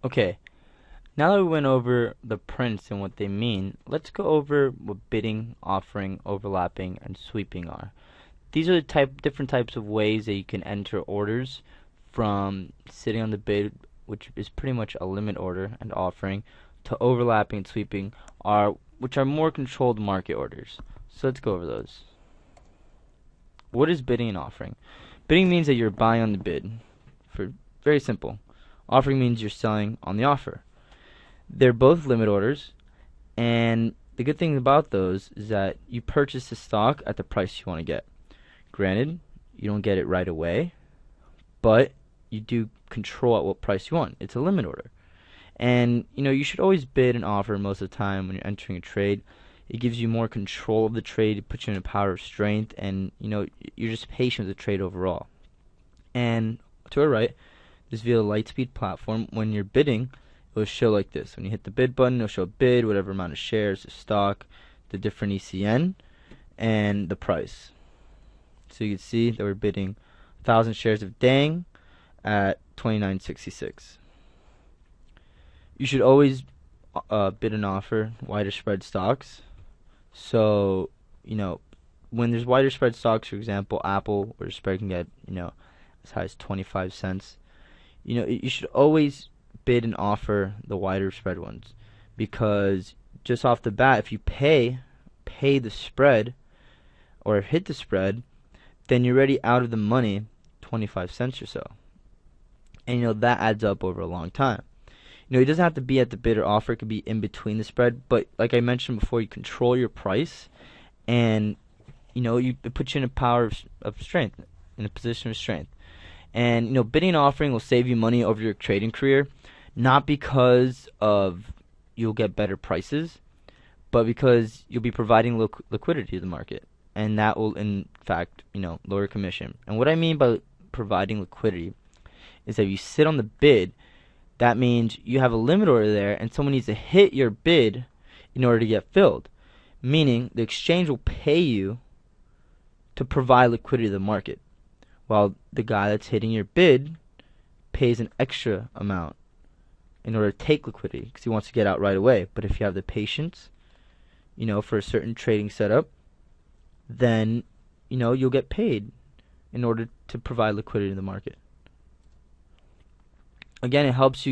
Okay, now that we went over the prints and what they mean, let's go over what bidding, offering, overlapping, and sweeping are. These are the different types of ways that you can enter orders from sitting on the bid, which is pretty much a limit order, and offering, to overlapping and sweeping, which are more controlled market orders. So let's go over those. What is bidding and offering? Bidding means that you're buying on the bid. For very simple. Offering means you're selling on the offer. They're both limit orders, and the good thing about those is that you purchase the stock at the price you want to get. Granted, you don't get it right away, but you do control at what price you want. It's a limit order. And you should always bid and offer most of the time when you're entering a trade. It gives you more control of the trade, it puts you in a power of strength, and you're just patient with the trade overall. And to our right, this via the Lightspeed platform. When you're bidding, it will show like this. When you hit the bid button, it'll show bid, whatever amount of shares, the stock, the different ECN, and the price. So you can see that we're bidding 1,000 shares of Dang at 29.66. You should always bid and offer wider spread stocks. So, when there's wider spread stocks, for example, Apple, where the spread can get, as high as 25 cents, you should always bid and offer the wider spread ones, because just off the bat, if you pay the spread or hit the spread, then you're already out of the money 25 cents or so. And that adds up over a long time. It doesn't have to be at the bid or offer, it could be in between the spread, but like I mentioned before, you control your price, and it puts you in a power of strength, in a position of strength. And bidding and offering will save you money over your trading career, not because of you'll get better prices, but because you'll be providing liquidity to the market, and that will in fact lower commission. And what I mean by providing liquidity is that if you sit on the bid, that means you have a limit order there, and someone needs to hit your bid in order to get filled. Meaning the exchange will pay you to provide liquidity to the market, while the guy that's hitting your bid pays an extra amount in order to take liquidity because he wants to get out right away. But if you have the patience, for a certain trading setup, then you'll get paid in order to provide liquidity in the market. Again, it helps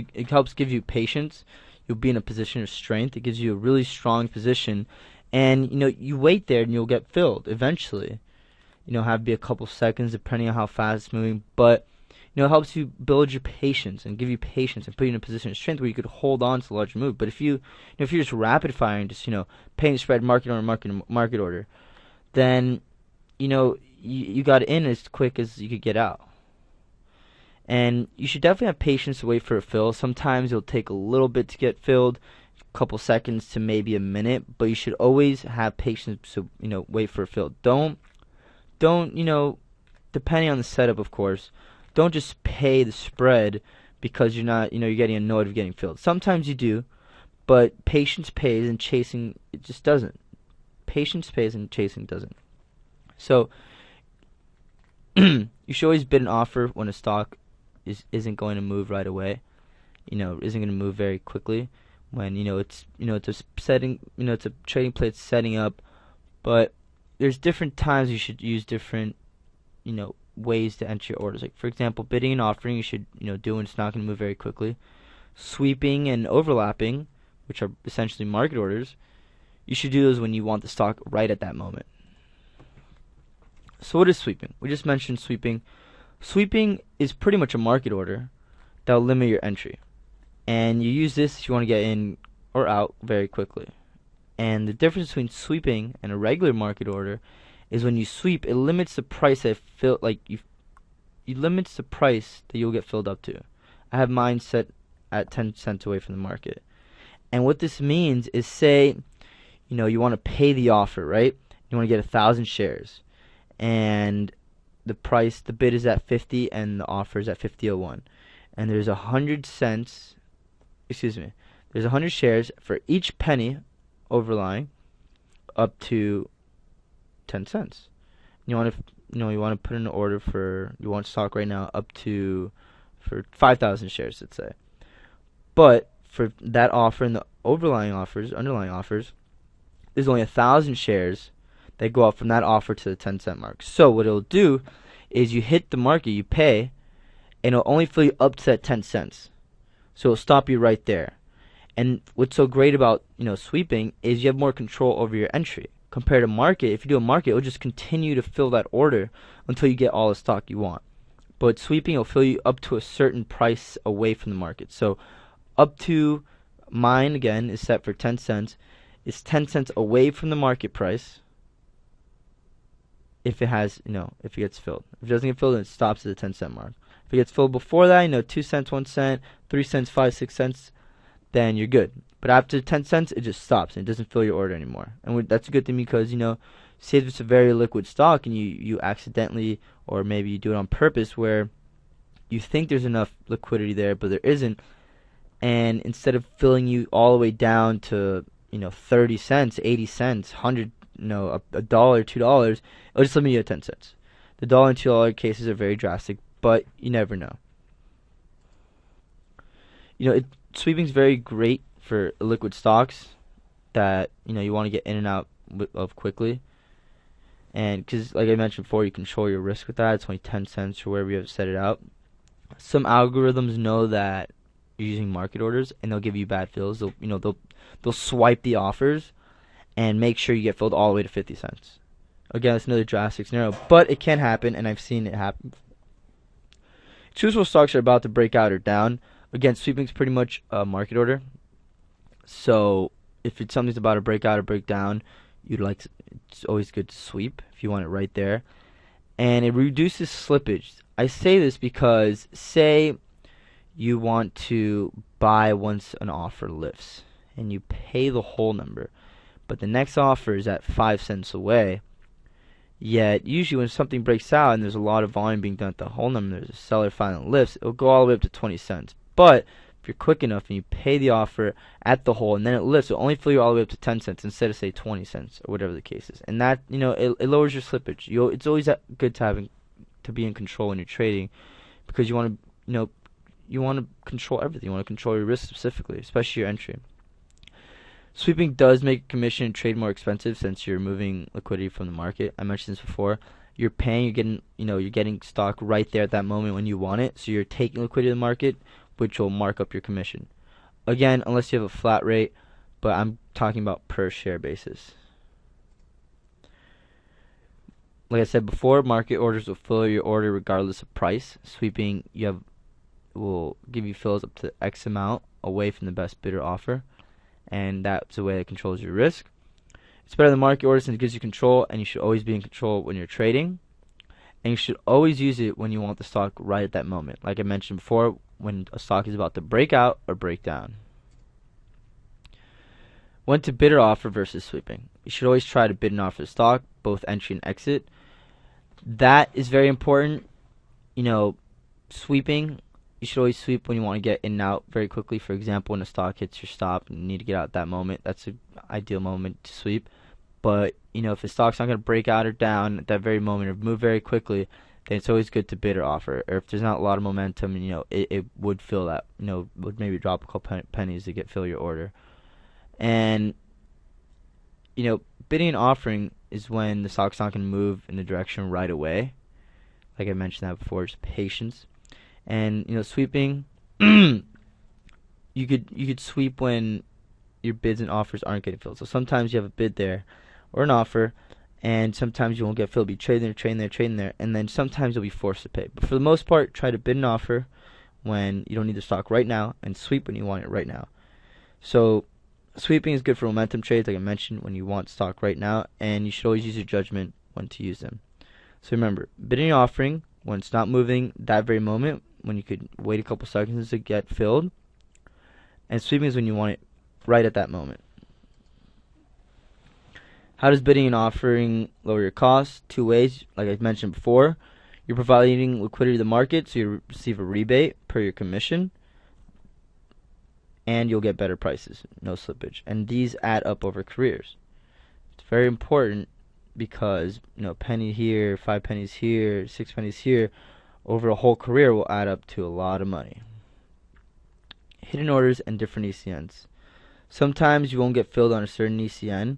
give you patience. You'll be in a position of strength. It gives you a really strong position, and you wait there and you'll get filled eventually. Have be a couple seconds depending on how fast it's moving, but it helps you build your patience and give you patience and put you in a position of strength where you could hold on to the larger move. But if you're just rapid firing, just paying spread, market order, then you got in as quick as you could get out. And you should definitely have patience to wait for a fill. Sometimes it'll take a little bit to get filled, a couple seconds to maybe a minute, but you should always have patience to wait for a fill. Don't depending on the setup, of course, don't just pay the spread because you're not you're getting annoyed with getting filled. Sometimes you do, but patience pays and chasing it just doesn't. Patience pays and chasing doesn't. So you should always bid and offer when a stock isn't going to move right away. Isn't going to move very quickly when it's it's a trading play it's setting up, but there's different times you should use different ways to enter your orders. Like for example, bidding and offering you should do when it's not going to move very quickly. Sweeping and overlapping, which are essentially market orders, you should do those when you want the stock right at that moment. So what is sweeping? We just mentioned sweeping. Sweeping is pretty much a market order that will limit your entry, and you use this if you want to get in or out very quickly. And the difference between sweeping and a regular market order is when you sweep, it limits the price that you limits the price that you'll get filled up to. I have mine set at 10 cents away from the market. And what this means is, say, you want to pay the offer, right? You want to get 1,000 shares, and the bid is at 50 and the offer is at 50.01, and there's 100 shares for each penny overlying up to 10 cents. You want to put in an order you want stock right now up to for 5,000 shares, let's say. But for that offer and the underlying offers, there's only 1,000 shares that go up from that offer to the 10-cent mark. So what it'll do is you hit the market, you pay, and it'll only fill you up to that 10 cents. So it'll stop you right there. And what's so great about sweeping is you have more control over your entry compared to market. If you do a market, it'll just continue to fill that order until you get all the stock you want. But sweeping will fill you up to a certain price away from the market. So up to mine again is set for 10 cents. It's 10 cents away from the market price. If it has, if it gets filled. If it doesn't get filled, then it stops at the 10-cent mark. If it gets filled before that, 2 cents, 1 cent, 3 cents, 5, 6 cents, then you're good. But after 10 cents, it just stops and it doesn't fill your order anymore. And that's a good thing because, say if it's a very liquid stock and you accidentally, or maybe you do it on purpose where you think there's enough liquidity there, but there isn't, and instead of filling you all the way down to 30 cents, 80 cents, 100, a dollar, $2, it'll just limit you at 10 cents. The dollar and $2 cases are very drastic, but you never know. Sweeping is very great for liquid stocks that you want to get in and out of quickly, and because like I mentioned before, you control your risk with that. It's only 10 cents or wherever you have set it out. Some algorithms know that you're using market orders, and they'll give you bad fills. They'll swipe the offers and make sure you get filled all the way to 50 cents. Again, it's another drastic scenario, but it can happen, and I've seen it happen. Choosable stocks are about to break out or down. Again, sweeping is pretty much a market order. So if it's something's about to break out or break down, it's always good to sweep if you want it right there. And it reduces slippage. I say this because say you want to buy once an offer lifts and you pay the whole number, but the next offer is at 5 cents away. Yet usually when something breaks out and there's a lot of volume being done at the whole number, there's a seller finally lifts, it'll go all the way up to 20 cents. But if you're quick enough and you pay the offer at the whole and then it lifts, it'll only fill you all the way up to 10 cents instead of say 20 cents or whatever the case is. And that, it lowers your slippage. It's always good to be in control when you're trading, because you want to control everything. You want to control your risk specifically, especially your entry. Sweeping does make commission and trade more expensive since you're moving liquidity from the market. I mentioned this before. You're getting stock right there at that moment when you want it. So you're taking liquidity in the market, which will mark up your commission. Again, unless you have a flat rate, but I'm talking about per share basis. Like I said before, market orders will fill your order regardless of price. Sweeping will give you fills up to X amount away from the best bidder offer, and that's the way it controls your risk. It's better than market orders since it gives you control, and you should always be in control when you're trading. And you should always use it when you want the stock right at that moment. Like I mentioned before, when a stock is about to break out or break down. When to bid or offer versus sweeping. You should always try to bid and offer the stock, both entry and exit. That is very important. Sweeping, you should always sweep when you want to get in and out very quickly. For example, when a stock hits your stop and you need to get out at that moment, that's an ideal moment to sweep. But, if the stock's not going to break out or down at that very moment or move very quickly, then it's always good to bid or offer. Or if there's not a lot of momentum, it would fill that, would maybe drop a couple pennies to fill your order. And, bidding and offering is when the stock's not going to move in the direction right away. Like I mentioned that before, just patience. And, sweeping, you could sweep when your bids and offers aren't getting filled. So sometimes you have a bid there or an offer, and sometimes you won't get filled. You trade there, and then sometimes you'll be forced to pay. But for the most part, try to bid and offer when you don't need the stock right now, and sweep when you want it right now. So sweeping is good for momentum trades, like I mentioned, when you want stock right now, and you should always use your judgment when to use them. So remember, bidding and offering when it's not moving that very moment, when you could wait a couple seconds to get filled, and sweeping is when you want it right at that moment. How does bidding and offering lower your costs? 2 ways, like I mentioned before. You're providing liquidity to the market, so you receive a rebate per your commission, and you'll get better prices, no slippage. And these add up over careers. It's very important because, penny here, 5 pennies here, 6 pennies here, over a whole career will add up to a lot of money. hidden orders and different ECNs. Sometimes you won't get filled on a certain ECN,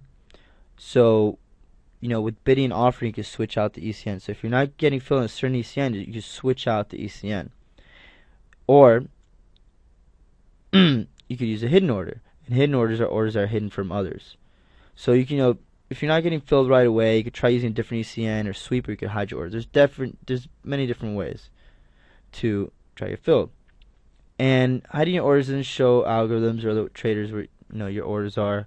so with bidding and offering, you can switch out the ECN. So if you're not getting filled on a certain ECN, you just switch out the ECN. Or you could use a hidden order. And hidden orders are orders that are hidden from others. So you can, if you're not getting filled right away, you could try using a different ECN or sweep, or you could hide your order. There's many different ways to try to get filled. And hiding your orders doesn't show algorithms or the traders where your orders are,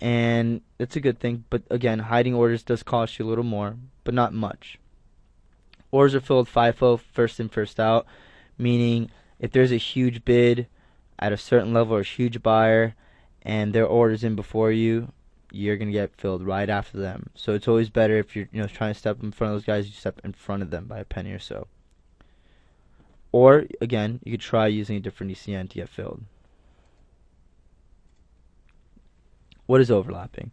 and that's a good thing. But again, hiding orders does cost you a little more, but not much. Orders are filled FIFO, first in, first out, meaning if there's a huge bid at a certain level or a huge buyer and their order's in before you, you're going to get filled right after them. So it's always better if you're trying to step in front of those guys, you step in front of them by a penny or so. Or again, you could try using a different ECN to get filled. What is overlapping?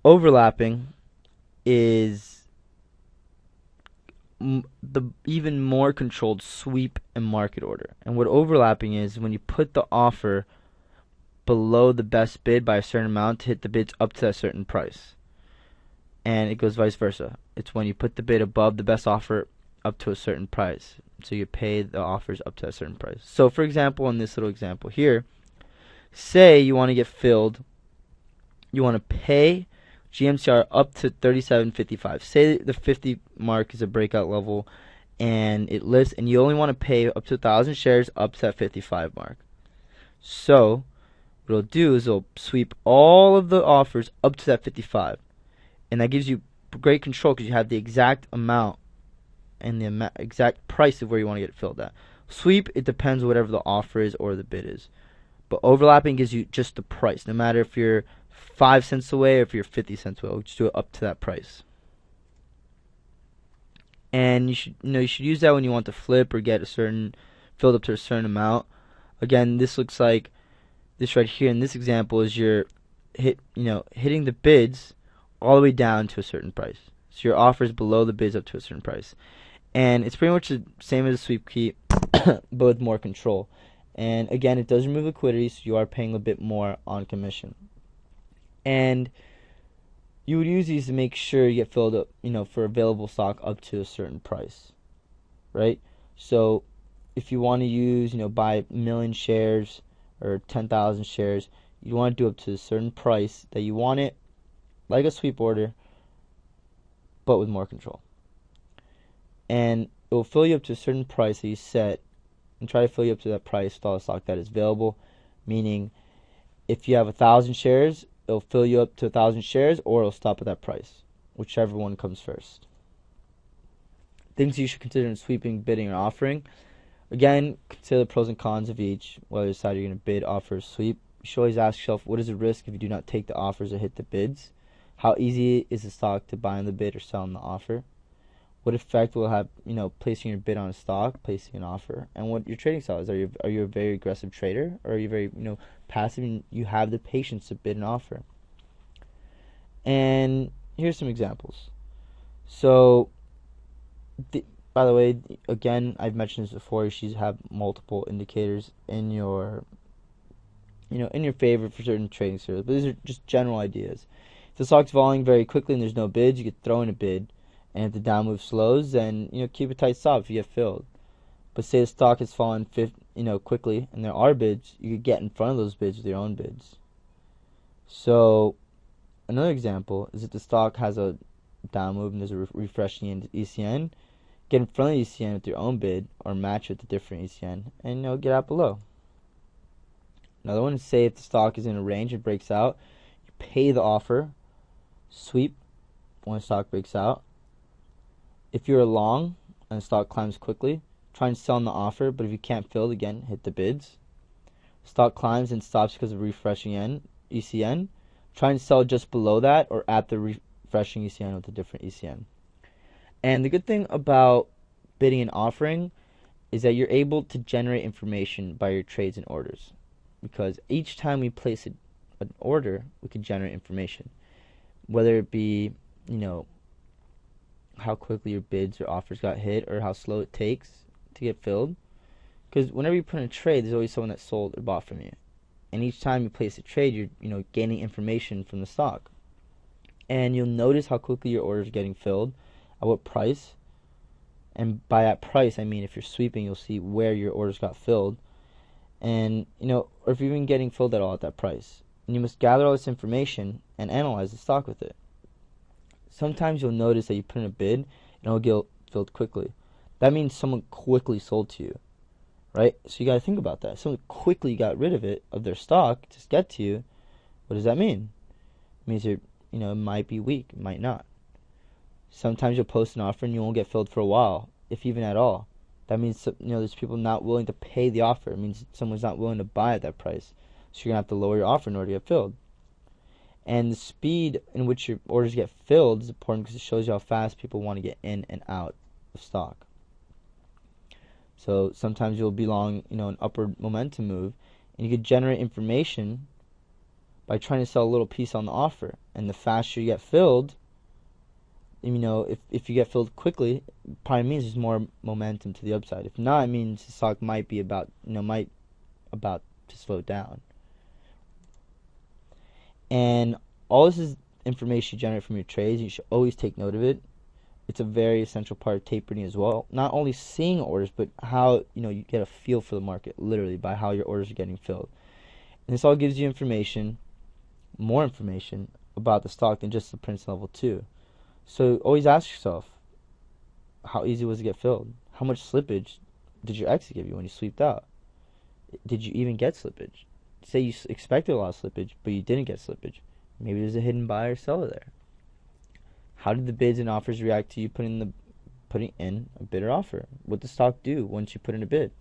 Overlapping is the even more controlled sweep and market order. And what overlapping is when you put the offer below the best bid by a certain amount to hit the bids up to a certain price. And it goes vice versa. It's when you put the bid above the best offer up to a certain price. So you pay the offers up to a certain price. So for example, in this little example here, say you want to get filled, you want to pay GMCR up to 37.55. Say the 50 mark is a breakout level and it lists, and you only want to pay up to 1,000 shares up to that 55 mark. So what it'll do is it'll sweep all of the offers up to that 55, and that gives you great control because you have the exact amount and the exact price of where you want to get it filled at. Sweep, it depends whatever the offer is or the bid is, but overlapping gives you just the price, no matter if you're 5 cents away or if you're 50 cents away. We'll just do it up to that price. And you should use that when you want to flip or get filled up to a certain amount. Again, this looks like this right here in this example is your hitting the bids all the way down to a certain price. So your offer is below the bids up to a certain price. And it's pretty much the same as a sweep key, but with more control. And again, it does remove liquidity, so you are paying a bit more on commission. And you would use these to make sure you get filled up, for available stock up to a certain price, right? So if you want to use, buy 1 million shares or 10,000 shares, you want to do up to a certain price that you want it, like a sweep order, but with more control. And it will fill you up to a certain price that you set, and try to fill you up to that price with all the stock that is available. Meaning, if you have 1,000 shares, it'll fill you up to 1,000 shares, or it'll stop at that price, whichever one comes first. Things you should consider in sweeping, bidding, or offering. Again, consider the pros and cons of each, whether you decide you're going to bid, offer, or sweep. You should always ask yourself, what is the risk if you do not take the offers or hit the bids? How easy is the stock to buy on the bid or sell on the offer? What effect will it have, placing your bid on a stock, placing an offer, and what your trading style is. Are you a very aggressive trader, or are you very, passive and you have the patience to bid and offer? And here's some examples. So, by the way, again, I've mentioned this before, you should have multiple indicators in your, in your favor for certain trading scenarios. But these are just general ideas. If the stock's falling very quickly and there's no bids, you could throw in a bid. And if the down move slows, then keep a tight stop if you get filled. But say the stock has fallen quickly and there are bids, you could get in front of those bids with your own bids. So another example is if the stock has a down move and there's a refreshing ECN, get in front of the ECN with your own bid or match with a different ECN and get out below. Another one is, say if the stock is in a range and breaks out, you pay the offer, sweep when the stock breaks out. If you're long and the stock climbs quickly, try and sell on the offer, but if you can't fill, again, hit the bids. Stock climbs and stops because of refreshing ECN, try and sell just below that or at the refreshing ECN with a different ECN. And the good thing about bidding and offering is that you're able to generate information by your trades and orders, because each time we place an order, we can generate information, whether it be, how quickly your bids or offers got hit or how slow it takes to get filled. Because whenever you put in a trade, there's always someone that sold or bought from you. And each time you place a trade, you're gaining information from the stock. And you'll notice how quickly your orders are getting filled, at what price. And by that price, I mean if you're sweeping, you'll see where your orders got filled. And, or if you're even getting filled at all at that price. And you must gather all this information and analyze the stock with it. Sometimes you'll notice that you put in a bid and it'll get filled quickly. That means someone quickly sold to you, right? So you got to think about that. Someone quickly got rid of their stock to get to you. What does that mean? It means it might be weak, it might not. Sometimes you'll post an offer and you won't get filled for a while, if even at all. That means there's people not willing to pay the offer. It means someone's not willing to buy at that price. So you're going to have to lower your offer in order to get filled. And the speed in which your orders get filled is important because it shows you how fast people want to get in and out of stock. So sometimes you'll be long, an upward momentum move, and you could generate information by trying to sell a little piece on the offer. And the faster you get filled, if you get filled quickly, it probably means there's more momentum to the upside. If not, it means the stock might be about to slow down. And all this is information you generate from your trades. You should always take note of it. It's a very essential part of tapering as well. Not only seeing orders, but how you get a feel for the market, literally by how your orders are getting filled. And this all gives you more information about the stock than just the Prince level 2. So always ask yourself, how easy was it to get filled? How much slippage did your exit give you when you sweeped out? Did you even get slippage? Say you expected a lot of slippage, but you didn't get slippage. Maybe there's a hidden buyer or seller there. How did the bids and offers react to you putting in a bid or offer? What did the stock do once you put in a bid?